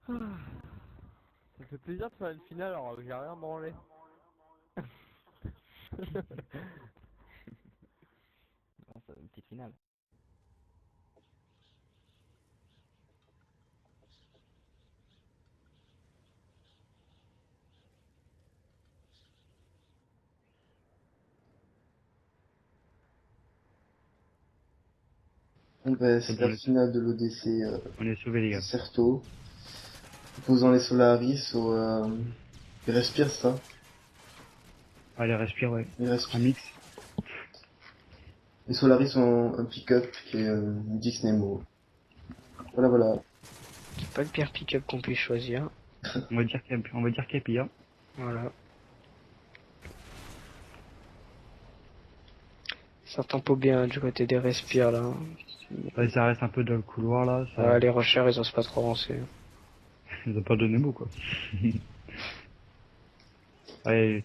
Ça fait plaisir de faire une finale alors que j'ai rien branlé. Non, c'est une petite finale. Bon, ben, C'est c'est bon, la finale de l'ODC on est sauvés, les gars. Certo. Opposant les Solaris au... Ils respirent ça. Allez, respire, ouais. Ils Un respirent. mix. Les Solaris ont un pick-up qui est Dix Nemo. Voilà, voilà. C'est pas le pire pick-up qu'on puisse choisir. On va dire qu'il y a pire. Voilà. Ça tempo bien du côté des respires là. Ouais, ça reste un peu dans le couloir, là. Ouais, Ça, les rushers ils osent pas trop avancer. ils ont pas donné mot, quoi. Ouais,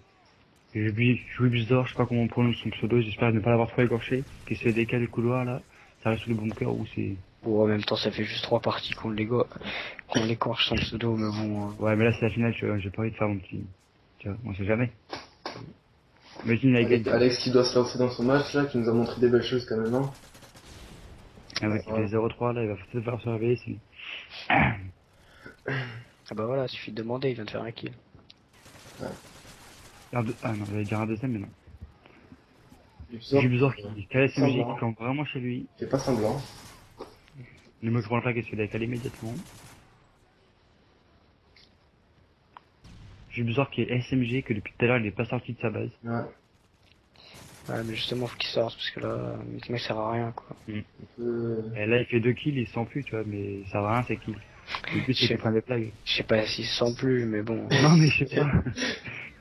Jouy Bizarre, je sais pas comment on prononce son pseudo, j'espère ne pas l'avoir trop écorché. Qui se fait décaler le couloir, là. Ça reste sous le bunker où c'est... Bon, en même temps, ça fait juste 3 parties qu'on l'écorche son pseudo, mais bon. Ouais, mais là, c'est la finale, tu vois. J'ai pas envie de faire mon petit... Tu vois, on sait jamais. Imagine, il a gagné. Alex qui doit se lancer dans son match là, qui nous a montré des belles choses quand même, hein. Un mec qui fait Voilà. 0-3, là, il va peut-être faire surveiller, c'est... Ah bah voilà, suffit de demander, il vient de faire un kill. Ah non, j'allais dire un deuxième, mais non. Jupsor Jubzor qui cale SMG, qui semblant. campe vraiment chez lui. Fait pas semblant. Le mec qui prend le flag et se fait décaler immédiatement. Jubzor qui est SMG, que depuis tout à l'heure il est pas sorti de sa base. Ouais. Ouais, mais justement, faut qu'il sorte, parce que là, le mec sert à rien, quoi. Mm. Un peu... Et là il fait 2 kills, il s'en plus, tu vois, mais ça va rien, c'est kills. Le but Je c'est qu'il sais, prenne des flags. je sais pas s'il se sent plus, mais bon. Non mais je sais pas.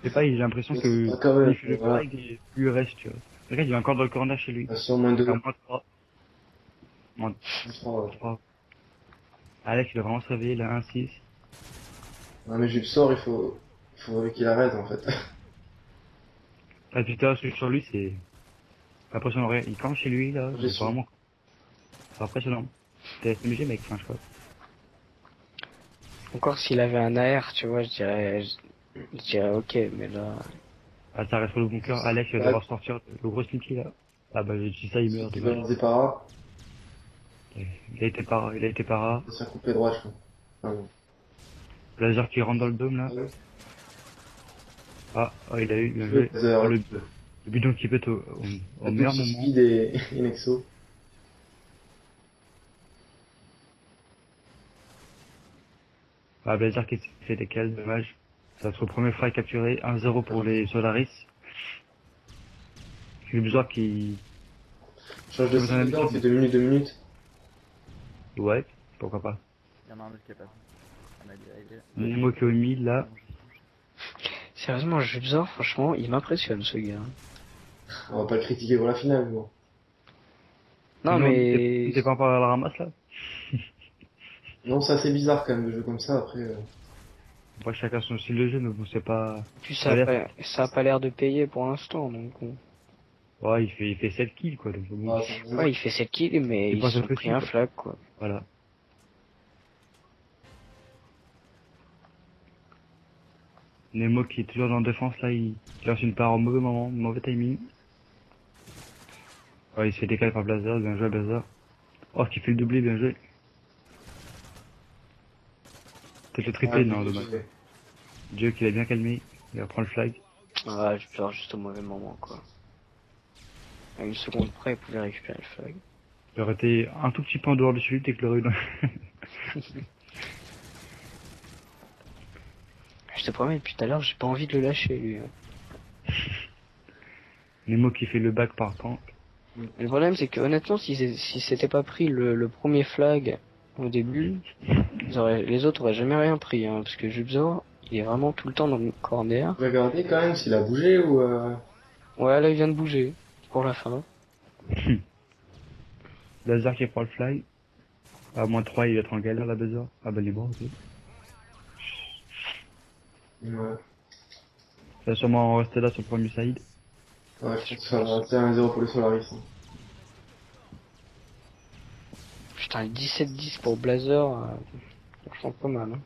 Je sais pas, j'ai l'impression que Ah, quand plus même, il fait le voilà. flag, et plus il reste, tu vois. Regarde, il est encore dans le corner chez lui. Attention, moins À deux. moins 3. Moins Oh, ouais. 3. Alex il va vraiment se réveiller, il a 1-6. Non mais Jupsor, il faudrait qu'il arrête en fait. Ah putain, sur lui c'est impressionnant. Regarde, il campe chez lui là, J'ai c'est su. vraiment c'est impressionnant. T'es SMG mec, enfin je crois. Encore s'il avait un AR, tu vois, je dirais ok, mais là, Ah, ça reste sur le bunker. Alex il va Ouais, devoir sortir le gros sneaky là. Ah bah si ça il c'est meurt, qui dommage. balance des paras. Il a été para. C'est un coupé droit, je crois. Ah bon. Laser qui rentre dans le dôme là. Allez. Ah, il a eu, bien Le joué. Oh, laser. le bidon qui pète au Avec tout meilleur ce moment. speed et Nexo. Ah, Blazer qui s'est fait décaler, dommage. Ça va être le premier fry capturé. 1-0 pour les Solaris. Le besoin qui... Change de Comme son side, les gars, on habitude, fait 2 minutes, 2 minutes. ouais, pourquoi pas. Il y en a un autre qui est passé. On a dit, allez, Nemo qui est au mid là. sérieusement, Jubzor, franchement, il m'impressionne, ce gars. On va pas le critiquer pour la finale, mais bon. Non, Non, mais t'es pas encore à la ramasse là. Non, c'est assez bizarre quand même de jouer comme ça après. Après chacun son style de jeu, mais bon c'est pas... puis Pas l'air. ça a pas l'air de payer pour l'instant, donc bon. Ouais, il fait 7 kills quoi, donc bon. Ah, Ouais, il fait 7 kills, mais C'est ils pas se ça sont pris petit un quoi. flag, quoi. Voilà. Nemo qui est toujours dans la défense là, il lance une part au mauvais moment, mauvais timing. Ouais, il se fait décaler par Blazer, bien joué Blazer. Oh, qui fait le doublé, bien joué. Peut-être le ah, triplé, non, dommage. Dieu qui l'a bien calmé, il va prendre le flag. Ah, Jubzor juste au mauvais moment, quoi. À une seconde près, il pouvait récupérer le flag. Il aurait été un tout petit peu en dehors de celui dès que l'aurait eu dans... Je te promets, depuis tout à l'heure, j'ai pas envie de le lâcher, lui. Hein. Nemo qui fait le back par tank. Le problème, c'est que honnêtement, si s'était pas pris le premier flag au début, les autres auraient jamais rien pris, hein, parce que Jubzor, il est vraiment tout le temps dans le corner. Regardez quand même s'il a bougé ou. Ouais, là, il vient de bouger pour la fin. Lazare qui prend le flag. À moins 3, il va être en galère la Blazer. Ah bah il est bon, ok. Ouais. Il va sûrement rester là sur le premier side. Ouais, je pense que ça va rester 1-0 pour les Solaris. Hein. Putain, 17-10 pour Blazer, franchement pas mal. Hein.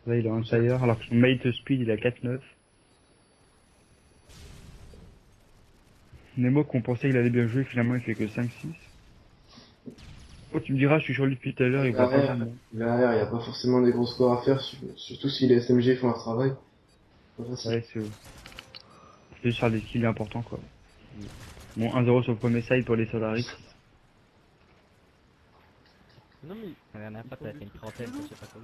Là, il est en tire, alors que son mate speed, il a 4-9. Nemo, qu'on pensait qu'il allait bien jouer, finalement, il fait que 5-6. Oh, tu me diras, je suis sur lui depuis tout à l'heure, il voit pas Derrière, vraiment. derrière, il n'y a pas forcément des gros scores à faire, surtout si les SMG font leur travail. Pas facile. Ouais, c'est juste faire des kills importants, quoi. Bon, 1-0 sur le premier side pour les Solaris. Non mais... La dernière fois, t'avais fait une trentaine, je sais pas quoi.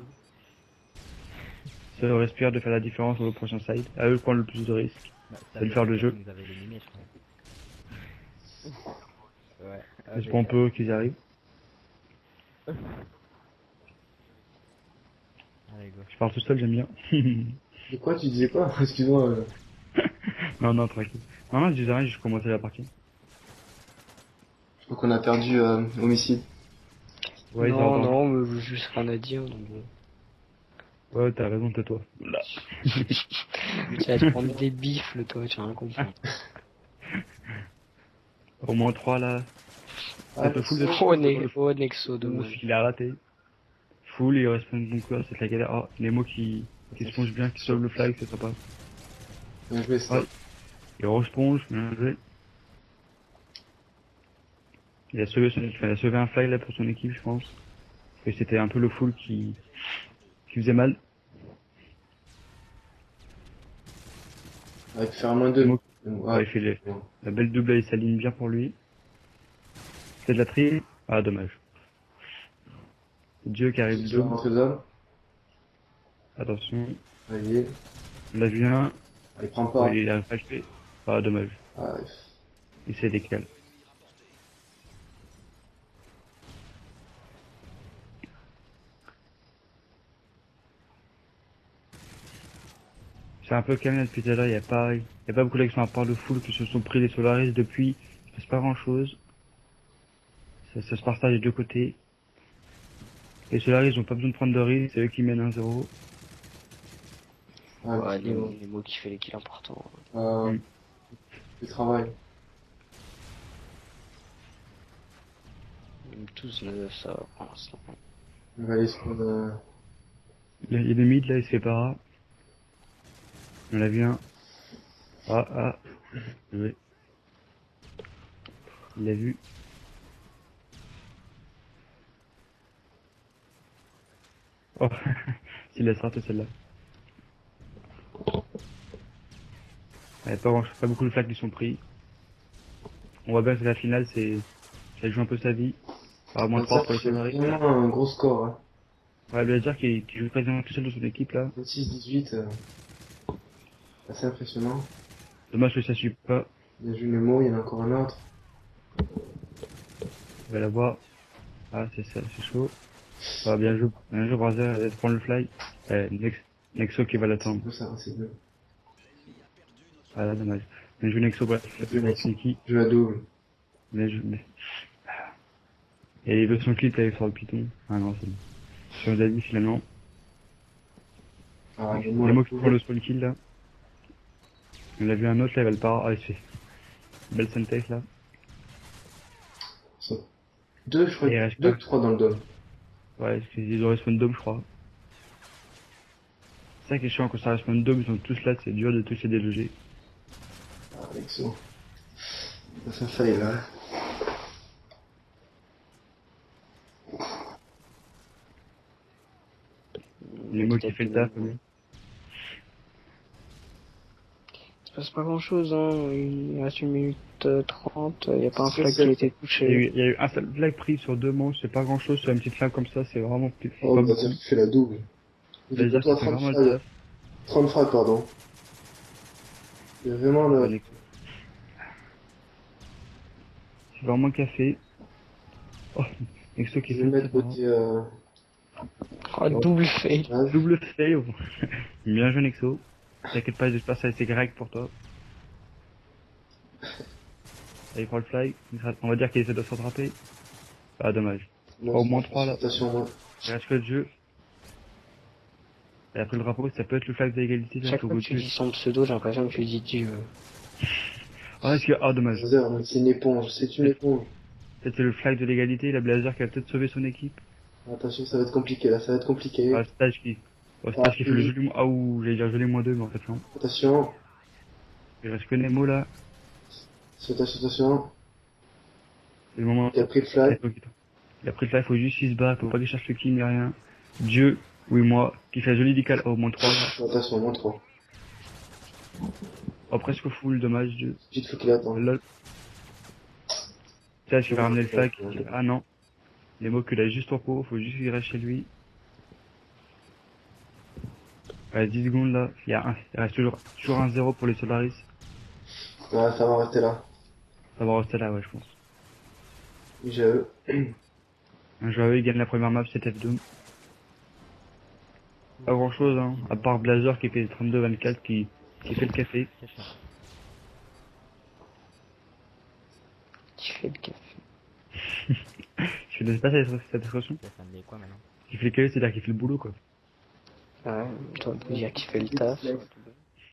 Ça respire de faire la différence sur le prochain side. À eux de prendre le plus de risques. Bah, C'est de faire le jeu. Ils nous avaient éliminés, je crois. Ouais. J'espère un peu qu'ils arrivent. Allez, go. Je parle tout seul, j'aime bien. De quoi tu disais quoi? Excuse-moi. Non, non, tranquille. Non, non, je disais rien, j'ai juste commencé la partie. Je crois qu'on a perdu homicide. Ouais, non, ça va. non, mais j'ai juste rien à dire. Donc... Ouais, t'as raison, tais-toi. Là. Tu vas te prendre des bifles, toi, tu as rien compris. Au moins 3 là. Ah, le full de Oh, Nexo, Ouf, dommage. il a raté. Full, il reste plein de bunkers, c'est la galère. Oh, les mots qui se plongent bien, qui sauvent le flag, c'est sympa. bien joué, Ouais. Il responge, bien joué. Il a sauvé un flag là pour son équipe, je pense. Parce que c'était un peu le full qui faisait mal. Avec faire moins 2. Ouais, Ouais. il fait la belle double, il s'aligne bien pour lui. C'est de la tri. Ah, dommage. Dieu qui arrive Tu vas deux. rentrer dedans. Attention. Allez. On l'a vu un. Il prend pas. Ouais, il arrive pas à le faire. Ah, dommage. Ah, Il s'est décalé. C'est un peu calme depuis tout à l'heure, il y a pas beaucoup d'actions à part le full qui se sont pris les Solaris depuis. Il se passe pas grand chose. Ça se partage des deux côtés. Les Solaris ils ont pas besoin de prendre de risque, c'est eux qui mènent 1-0. Ouais, les mots qui fait les kills importants. du travail. Tous 9, ça va pour l'instant. On va aller spawn, Il y a des mid là, il se fait pas. On l'a vu un. Ah. Ouais. Il l'a vu. Oh, s'il laisse rater celle-là. Il y a pas beaucoup de flags qui sont pris. On voit bien que la finale, ça joue un peu sa vie. Ah, moins 3 pour les c'est Solaris. vraiment un gros score. Hein. Ouais, Blazer qui joue quasiment tout seul de son équipe là. 26-18. Assez impressionnant. Dommage que ça suit pas. Bien joué Nemo, il y en a encore un autre. On va la voir. Ah, c'est ça, c'est chaud. Ah, bien joué, Brazer, elle va prendre le fly. Nexo qui va l'attendre. C'est bleu. Ah là, dommage. Bien joué Nexo, bref. C'est qui? Jeu à double. Mais et il veut son clip avec sur le Python. Ah non, c'est bon. Sur David finalement. Ah, Les mots qui prend le spawn kill là. On a vu un autre là, il va le par. Ah, il se fait. Belle Sentech là. Deux, je crois. Et il reste Deux pas. ou trois dans le dôme. Ouais, parce qu'ils auraient spawn dome, je crois. C'est ça qui est chiant quand ça respawn dome, ils sont tous là, c'est dur de tous les déloger. Ah, Nexo. Ça fait fail là. Les mots qui fait le taf, lui. Il se passe pas grand chose, hein. Il reste 1 minute 30, y a pas un flag qui C'est- a été Il touché. y a eu un seul flag pris sur 2 manches, c'est pas grand chose, sur une petite flag comme ça, c'est vraiment plus. Oh, pas bah, beaucoup. ça fait la double. Il est Blazer plutôt à qui fait 30 vraiment le frags. taf. 30 frags, pardon. Il y a vraiment le. Ouais, c'est vraiment café. Oh, Nexo qui Je fait vais le mettre taf. côté. Oh, double fail. Rage. Double fail. Bien joué Nexo. T'inquiète pas, j'espère que ça a été grec pour toi. Là, il prend le fly. On va dire qu'il essaie de se rattraper. Ah, dommage. Au moins 3 là. Attention, moi. Il reste que le jeu. Et après le drapeau, ça peut être le flag d'égalité. Chaque fois que tu dis son pseudo, j'ai l'impression que tu dis Dieu. Ah, est-ce que... Ah, dommage. Blazer, c'est une éponge, c'est une éponge. Peut-être c'est le flag de l'égalité, la Blazer qui va peut-être sauver son équipe. Attention, ça va être compliqué là, ça va être compliqué. Ah, Stage qui Oh, c'est parce qu'il fait le joli... Ah ouh, j'allais dire joli -2, mais en fait non. Attention, Il reste que Nemo là. attention. C'est le moment. Il a pris le flag. Il a pris le flag, faut juste qu'il se bat, faut pas qu'il cherche le kill ni rien. Dieu, oui moi, qui fait un joli décal. Oh, moins 3. Attention, moins 3. Oh, presque full, dommage, Dieu. Vite, faut qu'il attende. Lol. Tiens, je vais ramener le flag. Ah non. Nemo qu'il a juste en pot, faut juste qu'il reste chez lui. Ouais, 10 secondes là. Il reste toujours 1-0 pour les Solaris. Ouais, ça va rester là. Ça va rester là, ouais, je pense. IGE. Un joueur, il gagne la première map, c'était F-Doom. Pas grand chose, hein. À part Blazer qui fait 32-24 qui fait le café. Qui fait le café. Je ne sais pas cette expression. Ça me dit quoi maintenant? Qui fait le café, c'est-à-dire qu'il fait le boulot, quoi. Ouais, toi, on peut dire qu'il fait le taf.